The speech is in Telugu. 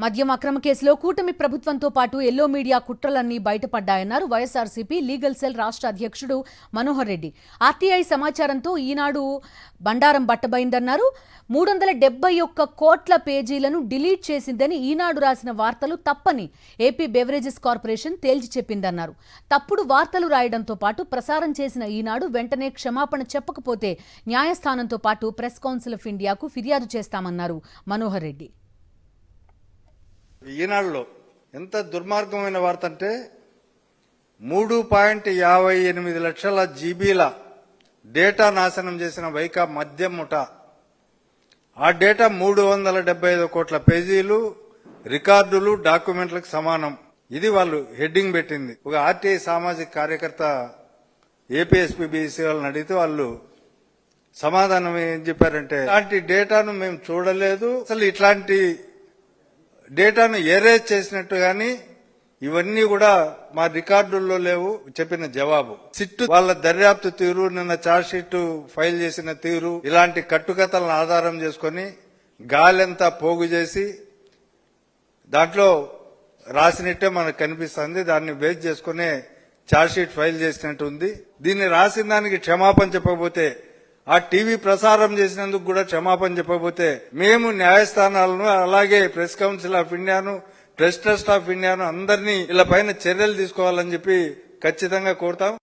మద్యం అక్రమ కేసులో కూటమి ప్రభుత్వంతో పాటు ఎల్లో మీడియా కుట్రలన్నీ బయటపడ్డాయన్నారు వైఎస్ఆర్సీపీ లీగల్ సెల్ రాష్ట్ర అధ్యక్షుడు మనోహర్ రెడ్డి. ఆర్టీఐ సమాచారంతో ఈనాడు బండారం బట్టబైందన్నారు. 371 కోట్ల పేజీలను డిలీట్ చేసిందని ఈనాడు రాసిన వార్తలు తప్పని ఏపీ బెవరేజెస్ కార్పొరేషన్ తేల్చి చెప్పిందన్నారు. తప్పుడు వార్తలు రాయడంతో పాటు ప్రసారం చేసిన ఈనాడు వెంటనే క్షమాపణ చెప్పకపోతే న్యాయస్థానంతో పాటు ప్రెస్ కౌన్సిల్ ఆఫ్ ఇండియాకు ఫిర్యాదు చేస్తామన్నారు మనోహర్ రెడ్డి. ఈనాడులో ఎంత దుర్మార్గమైన వార్త అంటే 3.58 లక్షల జీబీల డేటా నాశనం చేసిన వైకా మద్యం ముఠా. ఆ డేటా 375 కోట్ల పేజీలు, రికార్డులు, డాక్యుమెంట్లకు సమానం. ఇది వాళ్ళు హెడ్డింగ్ పెట్టింది. ఒక ఆర్టీఐ సామాజిక కార్యకర్త ఏపీఎస్పీబీసీ వాళ్ళని అడిగితే వాళ్ళు సమాధానం ఏం చెప్పారంటే, ఇలాంటి డేటాను మేము చూడలేదు, అసలు ఇట్లాంటి డేటాను ఎరేజ్ చేసినట్టు గాని ఇవన్నీ కూడా మా రికార్డుల్లో లేవు చెప్పిన జవాబు. సిట్టు వాళ్ళ దర్యాప్తు తీరు, నిన్న ఛార్జ్ షీట్ ఫైల్ చేసిన తీరు, ఇలాంటి కట్టుకథలను ఆధారం చేసుకుని గాలెంతా పోగు చేసి దాంట్లో రాసినట్టే మనకు కనిపిస్తుంది. దాన్ని బేస్ చేసుకునే ఛార్జ్ షీట్ ఫైల్ చేసినట్టు ఉంది. దీన్ని రాసిన దానికి క్షమాపణ చెప్పకపోతే, ఆ టీవీ ప్రసారం చేసినందుకు కూడా క్షమాపణ చెప్పకపోతే మేము న్యాయస్థానాలను, అలాగే ప్రెస్ కౌన్సిల్ ఆఫ్ ఇండియాను, ప్రెస్ ట్రస్ట్ ఆఫ్ ఇండియాను అందరినీ ఇలా పైన చర్యలు తీసుకోవాలని చెప్పి ఖచ్చితంగా కోరుతాం.